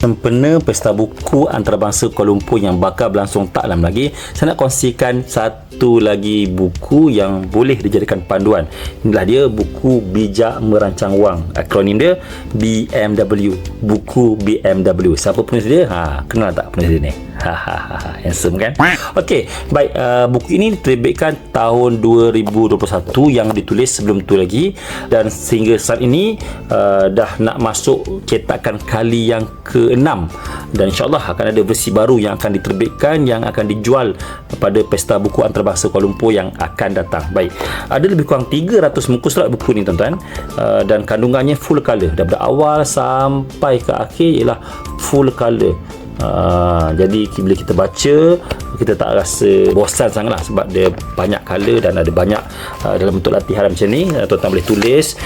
Sempena Pesta Buku Antarabangsa Kuala Lumpur yang bakal berlangsung tak lama lagi, saya nak kongsikan satu lagi buku yang boleh dijadikan panduan. Inilah dia, buku Bijak Merancang Wang. Akronim dia BMW. Buku BMW. Siapa penulis dia? Kenal tak penulis dia ni? Handsome kan? Okey, baik. Buku ini diterbitkan tahun 2021 yang ditulis sebelum tu lagi, dan sehingga saat ini dah nak masuk cetakan kali yang ke-6, dan insyaAllah akan ada versi baru yang akan diterbitkan, yang akan dijual pada Pesta Buku Antarabangsa Kuala Lumpur yang akan datang. Baik, ada lebih kurang 300 muka surat buku ni tuan-tuan, dan kandungannya full colour daripada awal sampai ke akhir ialah full colour. Jadi bila kita baca, kita tak rasa bosan sangatlah, sebab dia banyak color dan ada banyak dalam bentuk latihan macam ni. Tuan-tuan boleh tulis,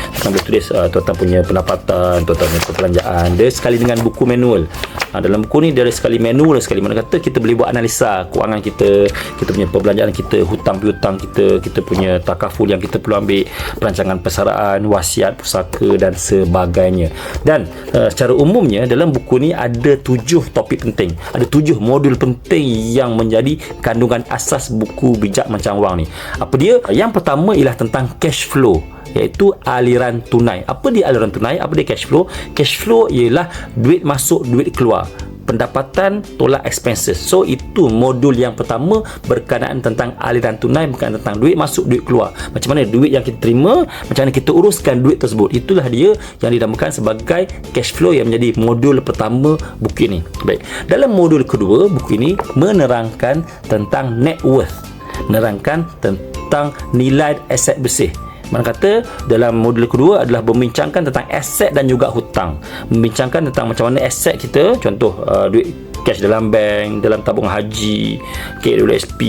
tuan-tuan punya pendapatan, tuan-tuan punya perbelanjaan. Dia sekali dengan buku manual. Dalam buku ni dia ada sekali manual, sekali mana kata kita boleh buat analisa kewangan kita, kita punya perbelanjaan kita, hutang piutang kita, kita punya takaful yang kita perlu ambil, perancangan persaraan, wasiat pusaka dan sebagainya. Dan secara umumnya dalam buku ni ada 7 topik penting, ada 7 modul penting yang menjadi kandungan asas buku Bijak Merancang Wang ni. Apa dia? Yang pertama ialah tentang cash flow, iaitu aliran tunai. Apa dia aliran tunai? Apa dia cash flow? Cash flow ialah duit masuk, duit keluar, pendapatan tolak expenses. So itu modul yang pertama berkenaan tentang aliran tunai, berkenaan tentang duit masuk, duit keluar. Macam mana duit yang kita terima, macam mana kita uruskan duit tersebut. Itulah dia yang dinamakan sebagai cash flow, yang menjadi modul pertama buku ini. Baik, dalam modul kedua buku ini menerangkan tentang net worth, menerangkan tentang nilai aset bersih. Mana kata dalam modul kedua adalah membincangkan tentang aset dan juga hutang, membincangkan tentang macam mana aset kita, contoh duit cash dalam bank, dalam tabung haji, KWSP,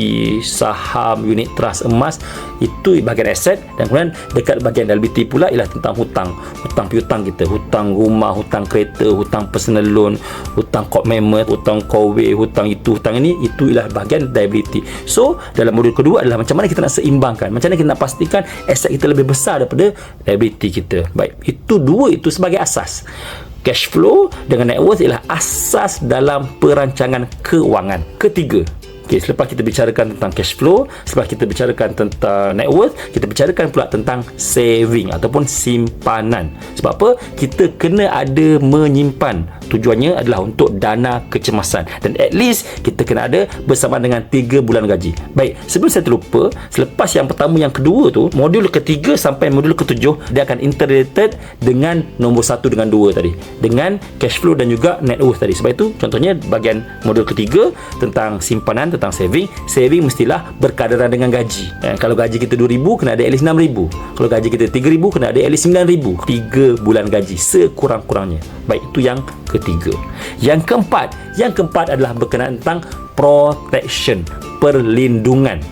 saham, unit trust, emas, itu bahagian aset. Dan kemudian dekat bahagian liability pula ialah tentang hutang, hutang piutang kita, hutang rumah, hutang kereta, hutang personal loan, hutang court member, hutang kowe, hutang itu, hutang ini, itu ialah bahagian liability. So dalam modul kedua adalah macam mana kita nak seimbangkan, macam mana kita nak pastikan aset kita lebih besar daripada liability kita. Baik, itu dua itu sebagai asas. Cash flow dengan net worth ialah asas dalam perancangan kewangan. Ketiga, selepas kita bicarakan tentang cash flow, selepas kita bicarakan tentang net worth, kita bicarakan pula tentang saving ataupun simpanan. Sebab apa? Kita kena ada menyimpan. Tujuannya adalah untuk dana kecemasan, dan at least kita kena ada bersama dengan 3 bulan gaji. Baik, sebelum saya terlupa, selepas yang pertama, yang kedua tu, modul ketiga sampai modul ketujuh, dia akan interrelated dengan nombor 1 dengan 2 tadi, dengan cash flow dan juga net worth tadi. Sebab itu contohnya bahagian modul ketiga tentang simpanan, tentang saving mestilah berkadaran dengan gaji. Kalau gaji kita 2,000, kena ada at least 6,000. Kalau gaji kita 3,000, kena ada at least 9,000. 3 bulan gaji sekurang-kurangnya. Baik, itu yang ketiga. Yang keempat adalah berkenaan tentang protection, perlindungan.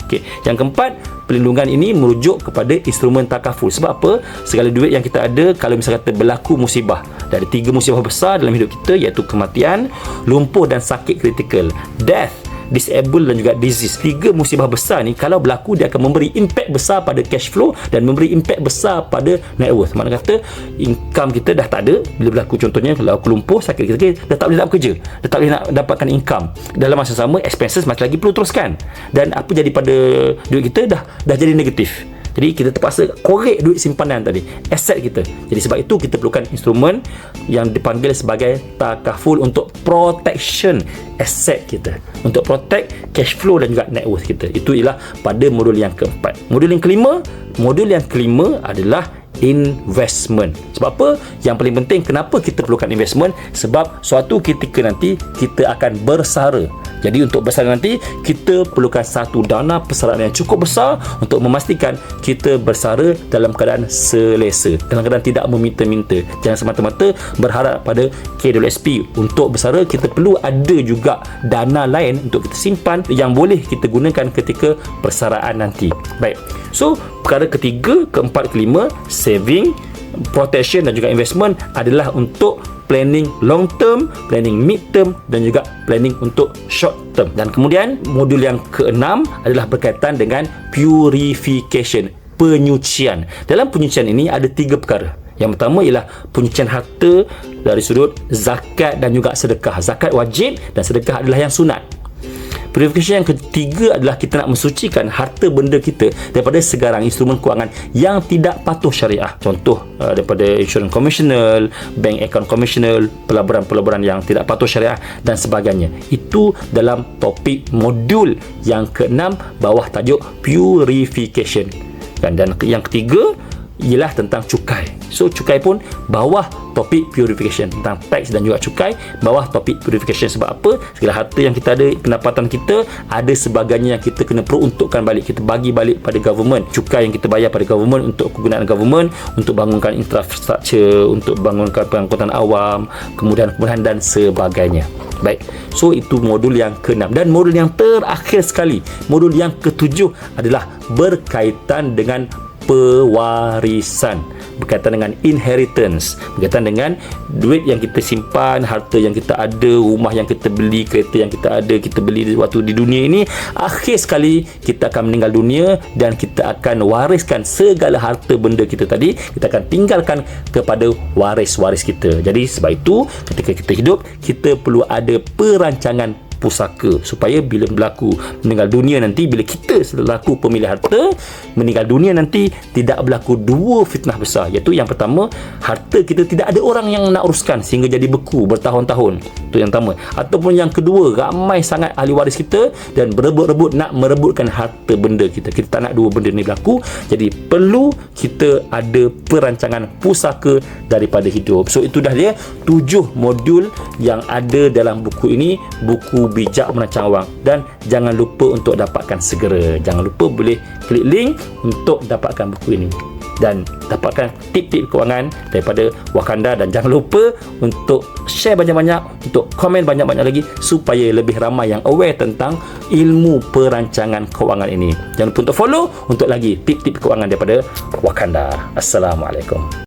Okay. Yang keempat, perlindungan ini merujuk kepada instrumen takaful. Sebab apa? Segala duit yang kita ada, kalau misalnya kata berlaku musibah, ada 3 musibah besar dalam hidup kita, iaitu kematian, lumpuh dan sakit kritikal, death, disable dan juga disease. 3 musibah besar ni kalau berlaku, dia akan memberi impact besar pada cash flow dan memberi impact besar pada net worth. Mana kata income kita dah tak ada bila berlaku, contohnya kalau aku lumpuh, sakit kritikal, dah tak boleh nak bekerja, dah tak boleh nak dapatkan income. Dalam masa sama, expenses masih lagi perlu teruskan, dan apa jadi pada duit kita dah jadi negatif. Jadi kita terpaksa korek duit simpanan tadi, aset kita. Jadi sebab itu kita perlukan instrumen yang dipanggil sebagai takaful untuk protection aset kita, untuk protect cash flow dan juga net worth kita. Itu ialah pada modul yang keempat. Modul yang kelima adalah investment. Sebab apa? Yang paling penting, kenapa kita perlukan investment? Sebab suatu ketika nanti kita akan bersara. Jadi untuk bersara nanti, kita perlukan satu dana persaraan yang cukup besar untuk memastikan kita bersara dalam keadaan selesa, dalam keadaan tidak meminta-minta. Jangan semata-mata berharap pada KWSP untuk bersara. Kita perlu ada juga dana lain untuk kita simpan yang boleh kita gunakan ketika persaraan nanti. Baik, so perkara ketiga, keempat, kelima, saving, protection dan juga investment adalah untuk planning long term, planning mid term dan juga planning untuk short term. Dan kemudian modul yang keenam adalah berkaitan dengan purification, penyucian. Dalam penyucian ini ada 3 perkara. Yang pertama ialah penyucian harta dari sudut zakat dan juga sedekah. Zakat wajib dan sedekah adalah yang sunat. Purification yang ketiga adalah kita nak mensucikan harta benda kita daripada segarang instrumen kewangan yang tidak patuh syariah. Contoh daripada insurans konvensional, bank account konvensional, pelaburan-pelaburan yang tidak patuh syariah dan sebagainya. Itu dalam topik modul yang ke-6 bawah tajuk purification. Dan yang ketiga ialah tentang cukai. So cukai pun bawah topik purification, tentang tax dan juga cukai bawah topik purification. Sebab apa? Segala harta yang kita ada, pendapatan kita, ada sebagainya yang kita kena peruntukkan balik, kita bagi balik pada government. Cukai yang kita bayar pada government untuk kegunaan government, untuk bangunkan infrastruktur, untuk bangunkan pengangkutan awam, kemudahan-kemudahan dan sebagainya. Baik, so itu modul yang ke-6. Dan modul yang terakhir sekali, modul yang ke-7 adalah berkaitan dengan pewarisan, berkaitan dengan inheritance, berkaitan dengan duit yang kita simpan, harta yang kita ada, rumah yang kita beli, kereta yang kita ada, kita beli waktu di dunia ini. Akhir sekali kita akan meninggal dunia dan kita akan wariskan segala harta benda kita tadi, kita akan tinggalkan kepada waris-waris kita. Jadi sebab itu ketika kita hidup, kita perlu ada perancangan pusaka supaya bila berlaku meninggal dunia nanti, bila kita selaku pemilik harta meninggal dunia nanti, tidak berlaku dua fitnah besar, iaitu yang pertama, harta kita tidak ada orang yang nak uruskan sehingga jadi beku bertahun-tahun. Itu yang pertama. Ataupun yang kedua, ramai sangat ahli waris kita dan berebut-rebut nak merebutkan harta benda kita. Kita tak nak dua benda ni berlaku. Jadi perlu kita ada perancangan pusaka daripada hidup. So itu dah dia 7 modul yang ada dalam buku ini, buku Bijak Merancang Wang. Dan jangan lupa untuk dapatkan segera. Jangan lupa boleh klik link untuk dapatkan buku ini dan dapatkan tip-tip kewangan daripada Wakanda. Dan jangan lupa untuk share banyak-banyak, untuk komen banyak-banyak lagi supaya lebih ramai yang aware tentang ilmu perancangan kewangan ini. Jangan lupa untuk follow untuk lagi tip-tip kewangan daripada Wakanda. Assalamualaikum.